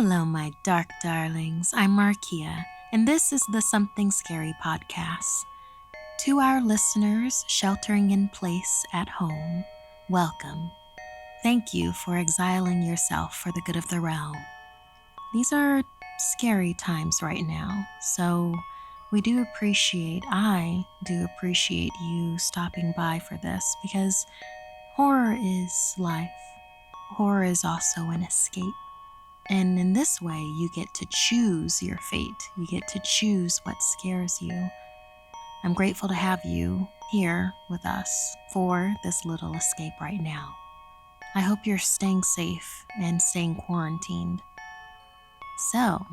Hello, my dark darlings. I'm Markeia, and this is the Something Scary podcast. To our listeners sheltering in place at home, welcome. Thank you for exiling yourself for the good of the realm. These are scary times right now, so I do appreciate you stopping by for this, because horror is life. Horror is also an escape. And in this way, you get to choose your fate. You get to choose what scares you. I'm grateful to have you here with us for this little escape right now. I hope you're staying safe and staying quarantined. So,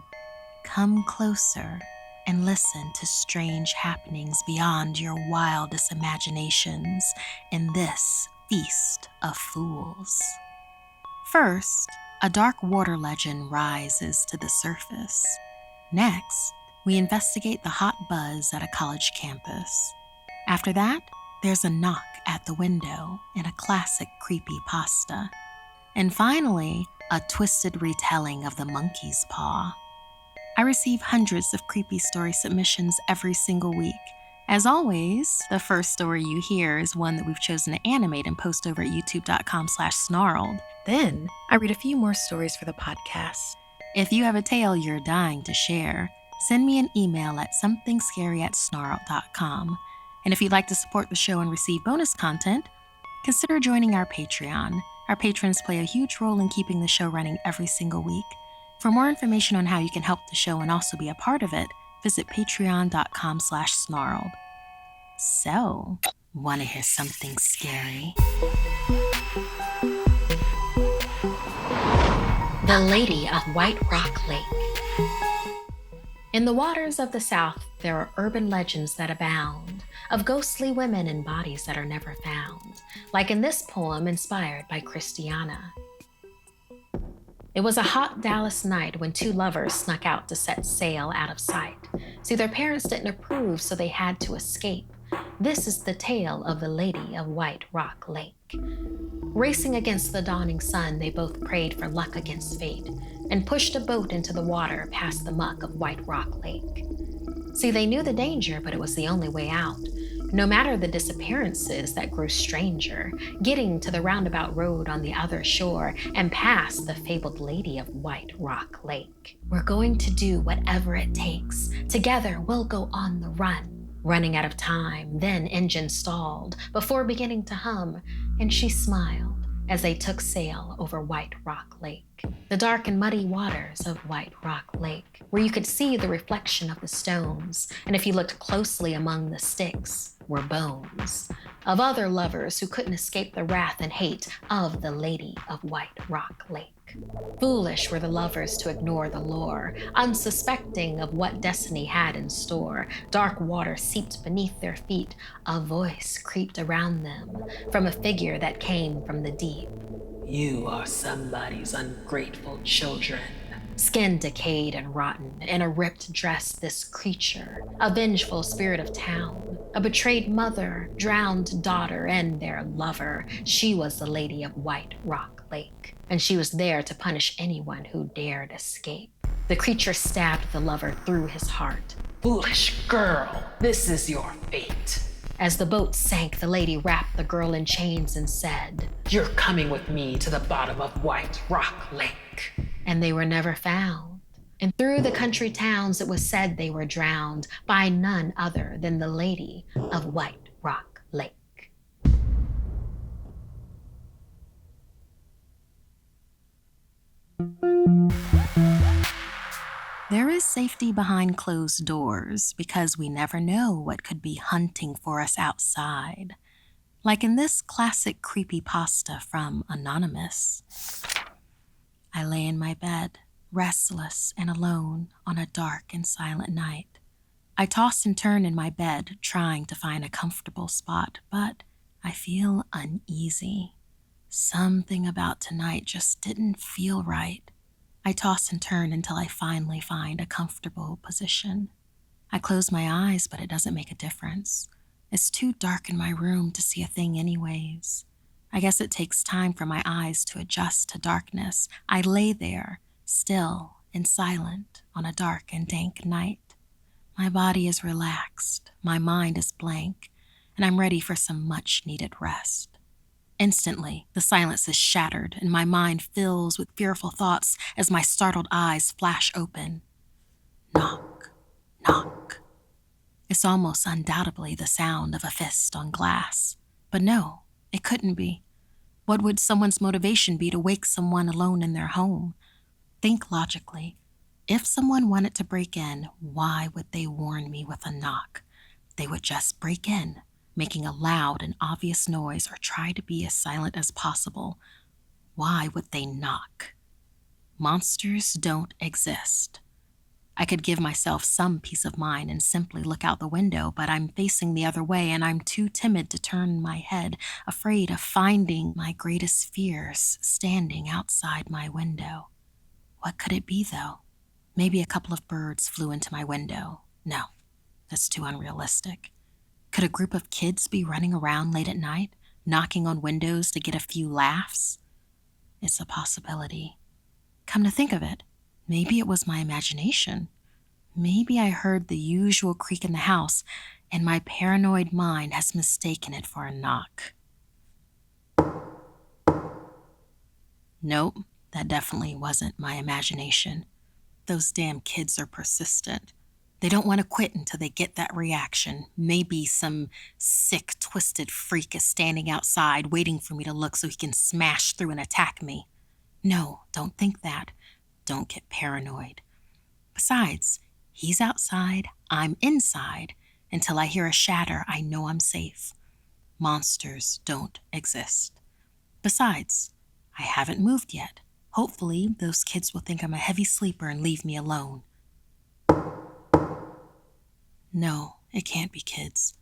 come closer and listen to strange happenings beyond your wildest imaginations in this feast of fools. First, a dark water legend rises to the surface. Next, we investigate the hot buzz at a college campus. After that, there's a knock at the window in a classic creepypasta. And finally, a twisted retelling of the monkey's paw. I receive hundreds of creepy story submissions every single week. As always, the first story you hear is one that we've chosen to animate and post over at youtube.com/snarled. Then, I read a few more stories for the podcast. If you have a tale you're dying to share, send me an email at somethingscary@snarled.com. And if you'd like to support the show and receive bonus content, consider joining our Patreon. Our patrons play a huge role in keeping the show running every single week. For more information on how you can help the show and also be a part of it, visit patreon.com/snarled. So, want to hear something scary? The Lady of White Rock Lake. In the waters of the South, there are urban legends that abound of ghostly women and bodies that are never found, like in this poem inspired by Cristiana. It was a hot Dallas night when two lovers snuck out to set sail out of sight. See, their parents didn't approve, so they had to escape. This is the tale of the Lady of White Rock Lake. Racing against the dawning sun, they both prayed for luck against fate and pushed a boat into the water past the muck of White Rock Lake. See, they knew the danger, but it was the only way out. No matter the disappearances that grew stranger, getting to the roundabout road on the other shore and past the fabled Lady of White Rock Lake. We're going to do whatever it takes. Together, we'll go on the run. Running out of time, then engine stalled before beginning to hum, and she smiled as they took sail over White Rock Lake, the dark and muddy waters of White Rock Lake, where you could see the reflection of the stones, and if you looked closely among the sticks, were bones of other lovers who couldn't escape the wrath and hate of the Lady of White Rock Lake. Foolish were the lovers to ignore the lore, unsuspecting of what destiny had in store. Dark water seeped beneath their feet. A voice creeped around them from a figure that came from the deep. You are somebody's ungrateful children. Skin decayed and rotten, in a ripped dress this creature, a vengeful spirit of town, a betrayed mother, drowned daughter, and their lover. She was the Lady of White Rock Lake, and she was there to punish anyone who dared escape. The creature stabbed the lover through his heart. Foolish girl, this is your fate. As the boat sank, the lady wrapped the girl in chains and said, You're coming with me to the bottom of White Rock Lake. And they were never found. And through the country towns, it was said they were drowned by none other than the Lady of White Rock Lake. There is safety behind closed doors because we never know what could be hunting for us outside. Like in this classic creepypasta from Anonymous. I lay in my bed, restless and alone on a dark and silent night. I toss and turn in my bed, trying to find a comfortable spot, but I feel uneasy. Something about tonight just didn't feel right. I toss and turn until I finally find a comfortable position. I close my eyes, but it doesn't make a difference. It's too dark in my room to see a thing anyways. I guess it takes time for my eyes to adjust to darkness. I lay there, still and silent on a dark and dank night. My body is relaxed, my mind is blank, and I'm ready for some much-needed rest. Instantly, the silence is shattered, and my mind fills with fearful thoughts as my startled eyes flash open. Knock, knock. It's almost undoubtedly the sound of a fist on glass. But no, it couldn't be. What would someone's motivation be to wake someone alone in their home? Think logically. If someone wanted to break in, why would they warn me with a knock? They would just break in, making a loud and obvious noise or try to be as silent as possible. Why would they knock? Monsters don't exist. I could give myself some peace of mind and simply look out the window, but I'm facing the other way and I'm too timid to turn my head, afraid of finding my greatest fears standing outside my window. What could it be, though? Maybe a couple of birds flew into my window. No, that's too unrealistic. Could a group of kids be running around late at night, knocking on windows to get a few laughs? It's a possibility. Come to think of it, maybe it was my imagination. Maybe I heard the usual creak in the house, and my paranoid mind has mistaken it for a knock. Nope, that definitely wasn't my imagination. Those damn kids are persistent. They don't want to quit until they get that reaction. Maybe some sick, twisted freak is standing outside waiting for me to look so he can smash through and attack me. No, don't think that. Don't get paranoid. Besides, he's outside, I'm inside. Until I hear a shatter, I know I'm safe. Monsters don't exist. Besides, I haven't moved yet. Hopefully, those kids will think I'm a heavy sleeper and leave me alone. No, it can't be kids.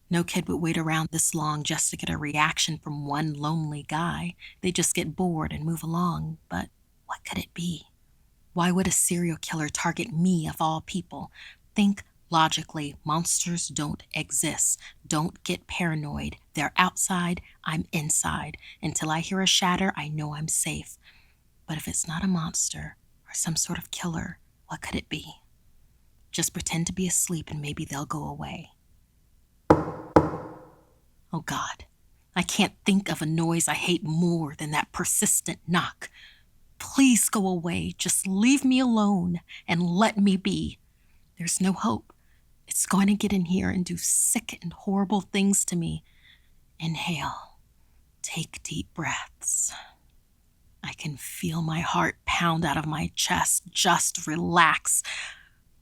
No kid would wait around this long just to get a reaction from one lonely guy. They just get bored and move along. But what could it be? Why would a serial killer target me of all people? Think logically. Monsters don't exist. Don't get paranoid. They're outside, I'm inside. Until I hear a shatter, I know I'm safe. But if it's not a monster or some sort of killer, what could it be? Just pretend to be asleep and maybe they'll go away. Oh God, I can't think of a noise I hate more than that persistent knock. Please go away. Just leave me alone and let me be. There's no hope. It's going to get in here and do sick and horrible things to me. Inhale. Take deep breaths. I can feel my heart pound out of my chest. Just relax.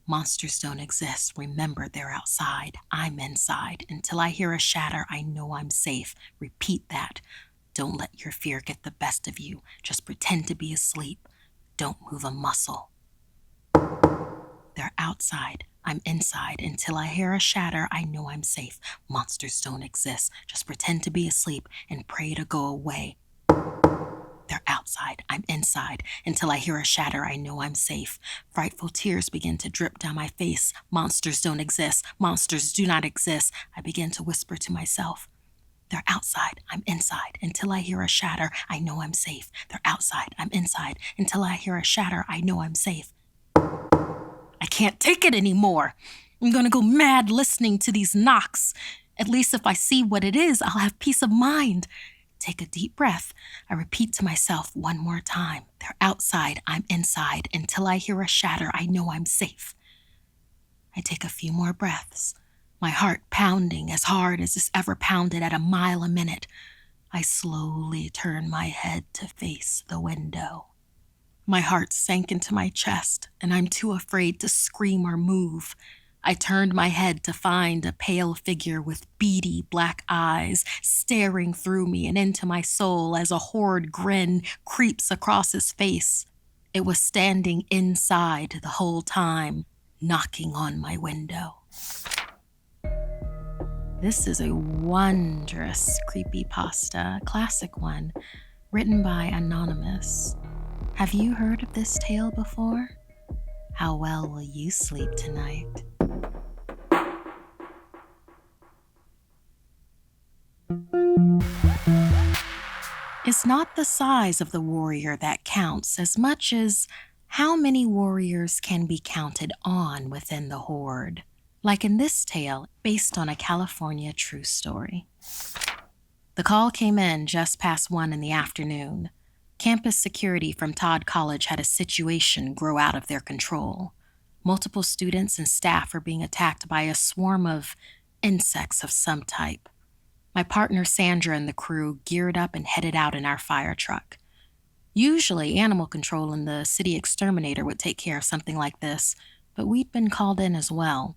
Monsters don't exist. Remember, they're outside. I'm inside. Until I hear a shatter, I know I'm safe. Repeat that. Don't let your fear get the best of you. Just pretend to be asleep. Don't move a muscle. They're outside. I'm inside. Until I hear a shatter, I know I'm safe. Monsters don't exist. Just pretend to be asleep and pray to go away. They're outside. I'm inside. Until I hear a shatter, I know I'm safe. Frightful tears begin to drip down my face. Monsters don't exist. Monsters do not exist. I begin to whisper to myself. They're outside. I'm inside. Until I hear a shatter, I know I'm safe. They're outside. I'm inside. Until I hear a shatter, I know I'm safe. I can't take it anymore. I'm going to go mad listening to these knocks. At least if I see what it is, I'll have peace of mind. Take a deep breath. I repeat to myself one more time. They're outside. I'm inside. Until I hear a shatter, I know I'm safe. I take a few more breaths. My heart pounding as hard as it's ever pounded at a mile a minute. I slowly turn my head to face the window. My heart sank into my chest, and I'm too afraid to scream or move. I turned my head to find a pale figure with beady black eyes staring through me and into my soul as a horrid grin creeps across his face. It was standing inside the whole time, knocking on my window. This is a wondrous creepypasta, a classic one, written by Anonymous. Have you heard of this tale before? How well will you sleep tonight? It's not the size of the warrior that counts as much as How many warriors can be counted on within the horde? Like in this tale, based on a California true story. The call came in just past 1 in the afternoon. Campus security from Todd College had a situation grow out of their control. Multiple students and staff were being attacked by a swarm of insects of some type. My partner Sandra and the crew geared up and headed out in our fire truck. Usually, animal control and the city exterminator would take care of something like this, but we'd been called in as well.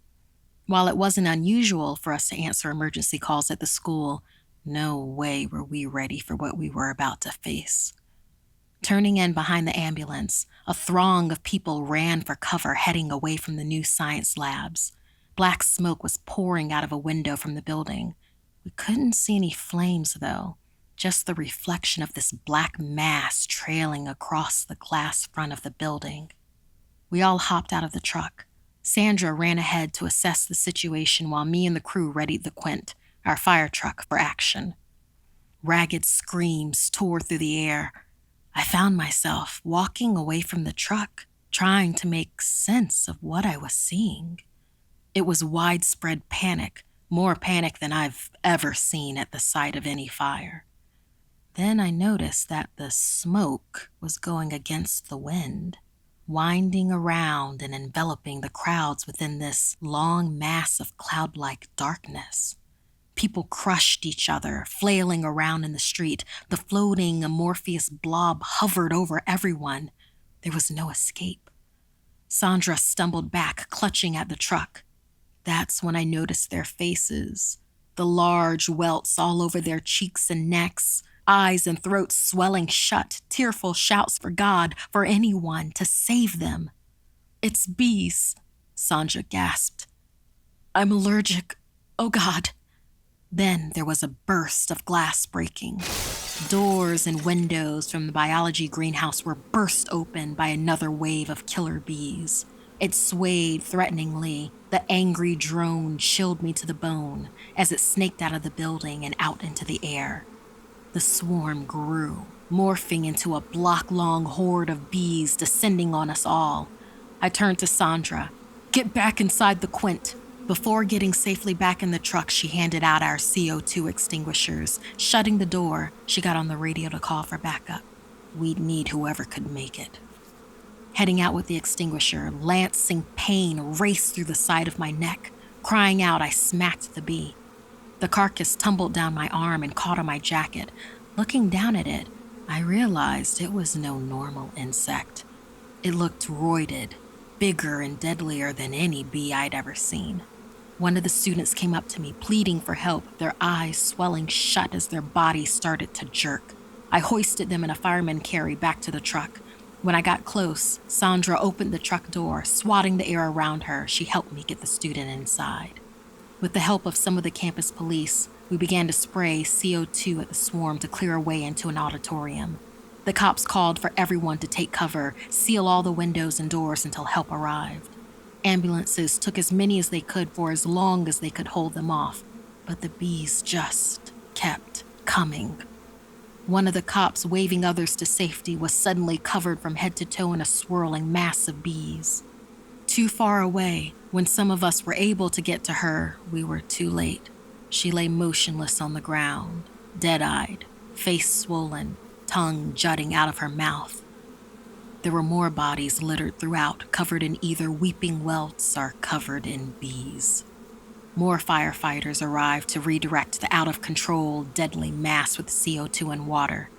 While it wasn't unusual for us to answer emergency calls at the school, no way were we ready for what we were about to face. Turning in behind the ambulance, a throng of people ran for cover heading away from the new science labs. Black smoke was pouring out of a window from the building. We couldn't see any flames, though, just the reflection of this black mass trailing across the glass front of the building. We all hopped out of the truck. Sandra ran ahead to assess the situation while me and the crew readied the Quint, our fire truck, for action. Ragged screams tore through the air. I found myself walking away from the truck, trying to make sense of what I was seeing. It was widespread panic, more panic than I've ever seen at the sight of any fire. Then I noticed that the smoke was going against the wind, winding around and enveloping the crowds within this long mass of cloud-like darkness. People crushed each other, flailing around in the street. The floating, amorphous blob hovered over everyone. There was no escape. Sandra stumbled back, clutching at the truck. That's when I noticed their faces, the large welts all over their cheeks and necks, eyes and throats swelling shut, tearful shouts for God, for anyone to save them. "It's bees," Sandra gasped. "I'm allergic. Oh God." Then there was a burst of glass breaking. Doors and windows from the biology greenhouse were burst open by another wave of killer bees. It swayed threateningly. The angry drone chilled me to the bone as it snaked out of the building and out into the air. The swarm grew, morphing into a block-long horde of bees descending on us all. I turned to Sandra. "Get back inside the Quint." Before getting safely back in the truck, she handed out our CO2 extinguishers. Shutting the door, she got on the radio to call for backup. We'd need whoever could make it. Heading out with the extinguisher, lancing pain raced through the side of my neck. Crying out, I smacked the bee. The carcass tumbled down my arm and caught on my jacket. Looking down at it, I realized it was no normal insect. It looked roided, bigger and deadlier than any bee I'd ever seen. One of the students came up to me, pleading for help, their eyes swelling shut as their bodies started to jerk. I hoisted them in a fireman carry back to the truck. When I got close, Sandra opened the truck door. Swatting the air around her, she helped me get the student inside. With the help of some of the campus police, we began to spray CO2 at the swarm to clear a way into an auditorium. The cops called for everyone to take cover, seal all the windows and doors until help arrived. Ambulances took as many as they could for as long as they could hold them off, but the bees just kept coming. One of the cops, waving others to safety, was suddenly covered from head to toe in a swirling mass of bees. Too far away, when some of us were able to get to her, we were too late. She lay motionless on the ground, dead-eyed, face swollen, tongue jutting out of her mouth. There were more bodies littered throughout, covered in either weeping welts or covered in bees. More firefighters arrived to redirect the out-of-control, deadly mass with CO2 and water.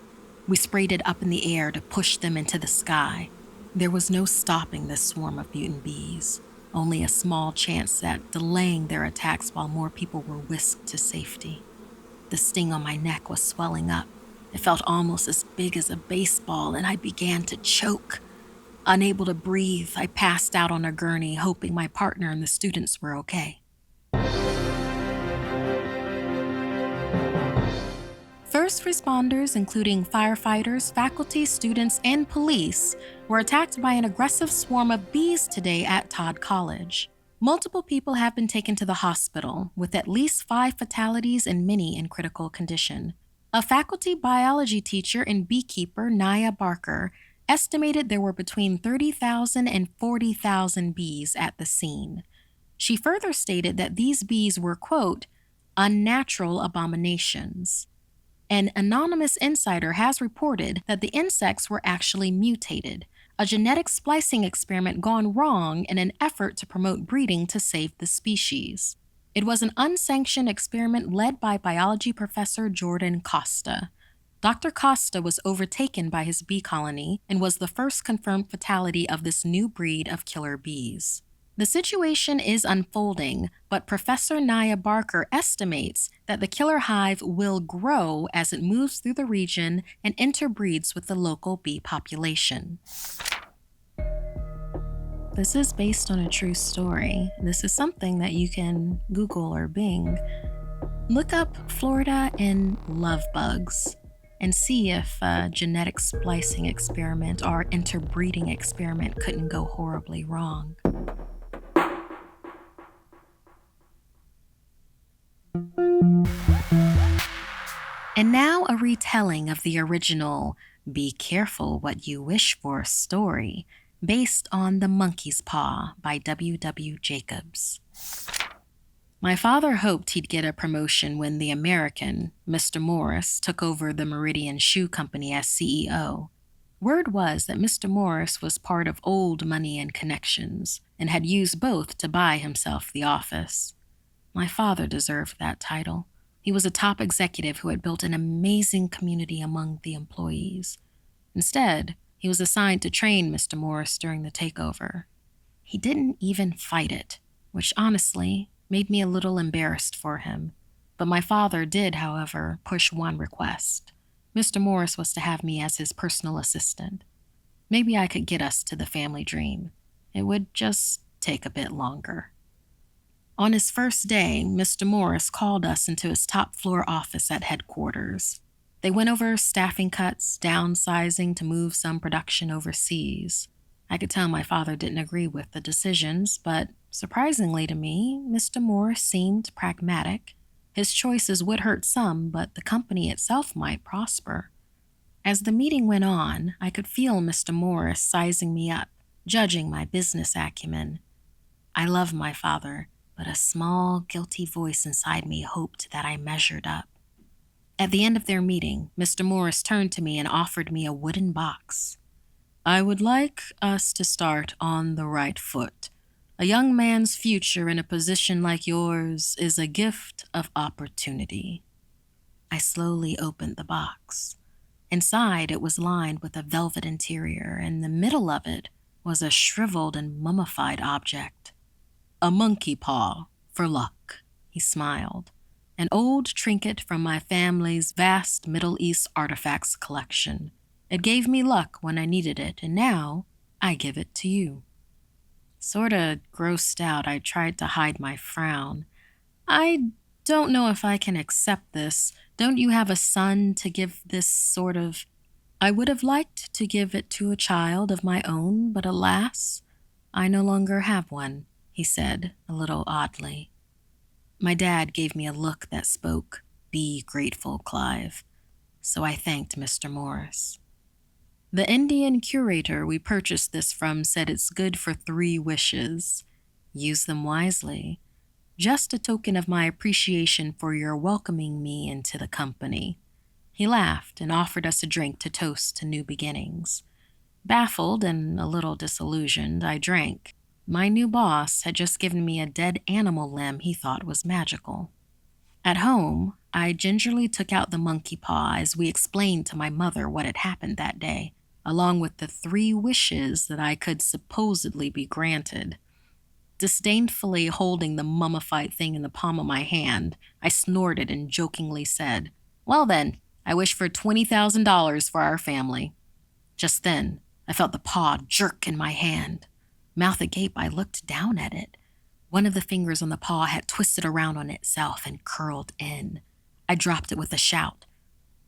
We sprayed it up in the air to push them into the sky. There was no stopping this swarm of mutant bees, only a small chance at delaying their attacks while more people were whisked to safety. The sting on my neck was swelling up. It felt almost as big as a baseball, and I began to choke. Unable to breathe, I passed out on a gurney, hoping my partner and the students were okay. First responders, including firefighters, faculty, students, and police, were attacked by an aggressive swarm of bees today at Todd College. Multiple people have been taken to the hospital, with at least 5 fatalities and many in critical condition. A faculty biology teacher and beekeeper, Naya Barker, estimated there were between 30,000 and 40,000 bees at the scene. She further stated that these bees were, quote, unnatural abominations. An anonymous insider has reported that the insects were actually mutated, a genetic splicing experiment gone wrong in an effort to promote breeding to save the species. It was an unsanctioned experiment led by biology professor Jordan Costa. Dr. Costa was overtaken by his bee colony and was the first confirmed fatality of this new breed of killer bees. The situation is unfolding, but Professor Nia Barker estimates that the killer hive will grow as it moves through the region and interbreeds with the local bee population. This is based on a true story. This is something that you can Google or Bing. Look up Florida and love bugs and see if a genetic splicing experiment or interbreeding experiment couldn't go horribly wrong. And now a retelling of the original Be Careful What You Wish For story, based on The Monkey's Paw by W.W. Jacobs. My father hoped he'd get a promotion when the American, Mr. Morris, took over the Meridian Shoe Company as CEO. Word was that Mr. Morris was part of Old Money and Connections and had used both to buy himself the office. My father deserved that title. He was a top executive who had built an amazing community among the employees. Instead, he was assigned to train Mr. Morris during the takeover. He didn't even fight it, which honestly made me a little embarrassed for him. But my father did, however, push one request. Mr. Morris was to have me as his personal assistant. Maybe I could get us to the family dream. It would just take a bit longer. On his first day, Mr. Morris called us into his top floor office at headquarters. They went over staffing cuts, downsizing to move some production overseas. I could tell my father didn't agree with the decisions, but surprisingly to me, Mr. Morris seemed pragmatic. His choices would hurt some, but the company itself might prosper. As the meeting went on, I could feel Mr. Morris sizing me up, judging my business acumen. I love my father, but a small, guilty voice inside me hoped that I measured up. At the end of their meeting, Mr. Morris turned to me and offered me a wooden box. I would like us to start on the right foot. A young man's future in a position like yours is a gift of opportunity. I slowly opened the box. Inside, it was lined with a velvet interior, and in the middle of it was a shriveled and mummified object. A monkey paw, for luck, he smiled. An old trinket from my family's vast Middle East artifacts collection. It gave me luck when I needed it, and now I give it to you. Sorta grossed out, I tried to hide my frown. I don't know if I can accept this. Don't you have a son to give this sort of... I would have liked to give it to a child of my own, but alas, I no longer have one, he said, a little oddly. My dad gave me a look that spoke, "Be grateful, Clive." So I thanked Mr. Morris. The Indian curator we purchased this from said it's good for 3 wishes. Use them wisely. Just a token of my appreciation for your welcoming me into the company. He laughed and offered us a drink to toast to new beginnings. Baffled and a little disillusioned, I drank. My new boss had just given me a dead animal limb he thought was magical. At home, I gingerly took out the monkey paw as we explained to my mother what had happened that day, along with the 3 wishes that I could supposedly be granted. Disdainfully holding the mummified thing in the palm of my hand, I snorted and jokingly said, "Well then, I wish for $20,000 for our family." Just then, I felt the paw jerk in my hand. Mouth agape, I looked down at it. One of the fingers on the paw had twisted around on itself and curled in. I dropped it with a shout.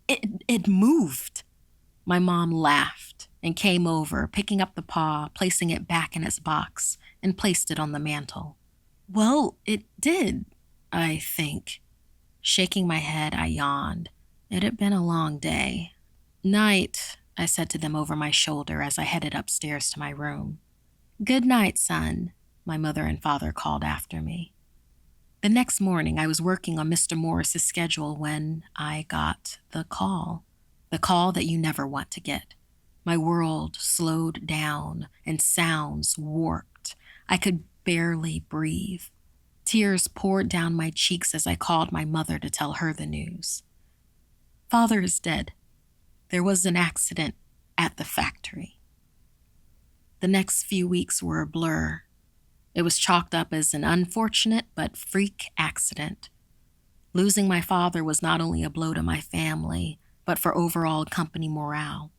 It moved. My mom laughed and came over, picking up the paw, placing it back in its box, and placed it on the mantel. Well, it did, I think. Shaking my head, I yawned. It had been a long day. Night, I said to them over my shoulder as I headed upstairs to my room. "Good night, son," my mother and father called after me. The next morning, I was working on Mr. Morris's schedule when I got the call. The call that you never want to get. My world slowed down and sounds warped. I could barely breathe. Tears poured down my cheeks as I called my mother to tell her the news. "Father is dead. There was an accident at the factory." The next few weeks were a blur. It was chalked up as an unfortunate but freak accident. Losing my father was not only a blow to my family, but for overall company morale.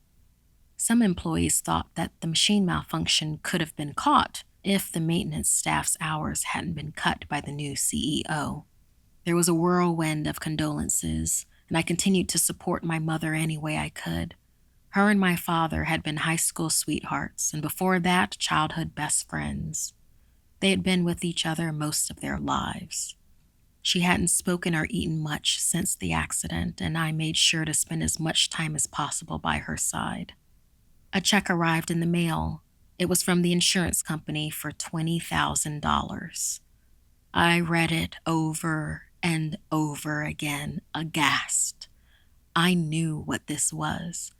Some employees thought that the machine malfunction could have been caught if the maintenance staff's hours hadn't been cut by the new CEO. There was a whirlwind of condolences, and I continued to support my mother any way I could. Her and my father had been high school sweethearts, and before that, childhood best friends. They had been with each other most of their lives. She hadn't spoken or eaten much since the accident, and I made sure to spend as much time as possible by her side. A check arrived in the mail. It was from the insurance company for $20,000. I read it over and over again, aghast. I knew what this was.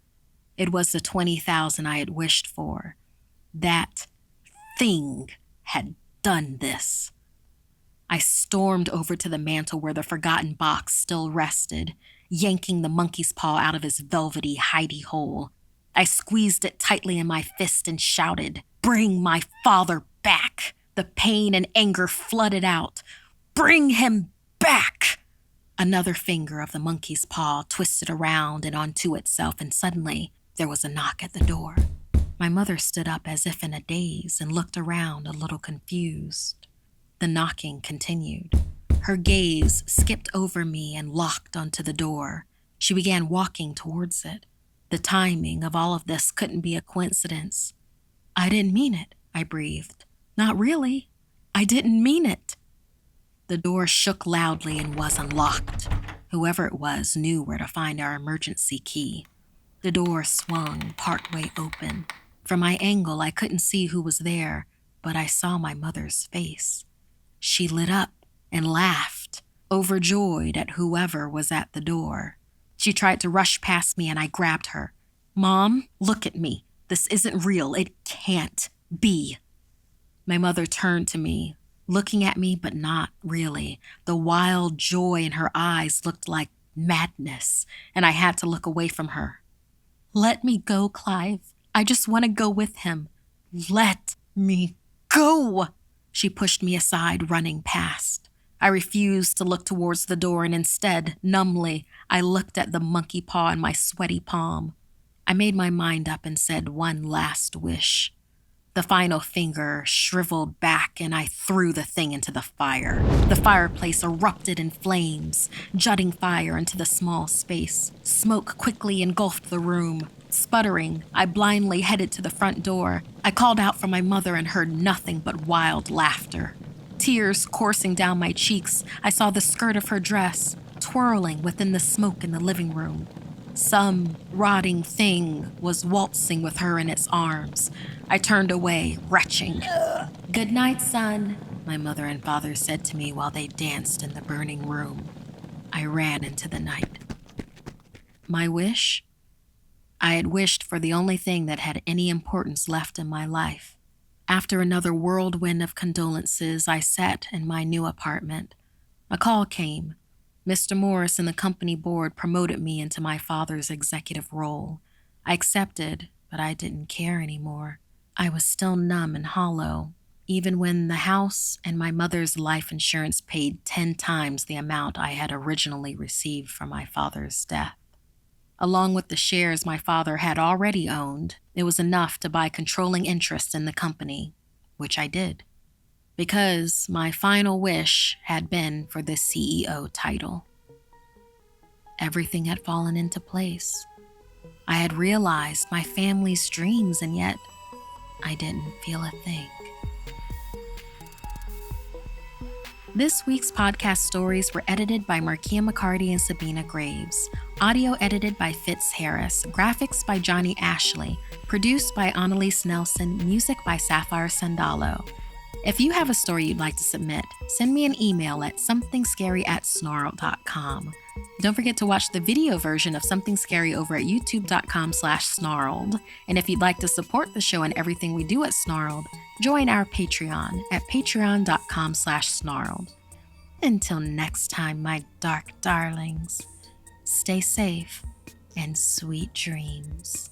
It was the $20,000 I had wished for. That thing had done this. I stormed over to the mantel where the forgotten box still rested, yanking the monkey's paw out of his velvety hidey hole. I squeezed it tightly in my fist and shouted, "Bring my father back!" The pain and anger flooded out. "Bring him back!" Another finger of the monkey's paw twisted around and onto itself, and suddenly there was a knock at the door. My mother stood up as if in a daze and looked around a little confused. The knocking continued. Her gaze skipped over me and locked onto the door. She began walking towards it. The timing of all of this couldn't be a coincidence. "I didn't mean it," I breathed. "Not really. I didn't mean it." The door shook loudly and was unlocked. Whoever it was knew where to find our emergency key. The door swung partway open. From my angle, I couldn't see who was there, but I saw my mother's face. She lit up and laughed, overjoyed at whoever was at the door. She tried to rush past me and I grabbed her. "Mom, look at me. This isn't real. It can't be." My mother turned to me, looking at me but not really. The wild joy in her eyes looked like madness, and I had to look away from her. "Let me go, Clive. I just want to go with him. Let me go." She pushed me aside, running past. I refused to look towards the door, and instead, numbly, I looked at the monkey paw in my sweaty palm. I made my mind up and said one last wish. The final finger shriveled back, and I threw the thing into the fire. The fireplace erupted in flames, jutting fire into the small space. Smoke quickly engulfed the room. Sputtering, I blindly headed to the front door. I called out for my mother and heard nothing but wild laughter. Tears coursing down my cheeks, I saw the skirt of her dress twirling within the smoke in the living room. Some rotting thing was waltzing with her in its arms. I turned away, retching. "Good night, son," my mother and father said to me while they danced in the burning room. I ran into the night. My wish? I had wished for the only thing that had any importance left in my life. After another whirlwind of condolences, I sat in my new apartment. A call came. Mr. Morris and the company board promoted me into my father's executive role. I accepted, but I didn't care anymore. I was still numb and hollow, even when the house and my mother's life insurance paid 10 times the amount I had originally received from my father's death. Along with the shares my father had already owned, it was enough to buy controlling interest in the company, which I did, because my final wish had been for the CEO title. Everything had fallen into place. I had realized my family's dreams, and yet I didn't feel a thing. This week's podcast stories were edited by McCarty and Sabina Graves. Audio edited by Fitz Harris, graphics by Jonny Ashley, produced by Analise Nelson, music by Sapphire Sandalo. If you have a story you'd like to submit, send me an email at somethingscary@snarled.com. Don't forget to watch the video version of Something Scary over at youtube.com/snarled. And if you'd like to support the show and everything we do at Snarled, join our Patreon at patreon.com/snarled. Until next time, my dark darlings, stay safe and sweet dreams.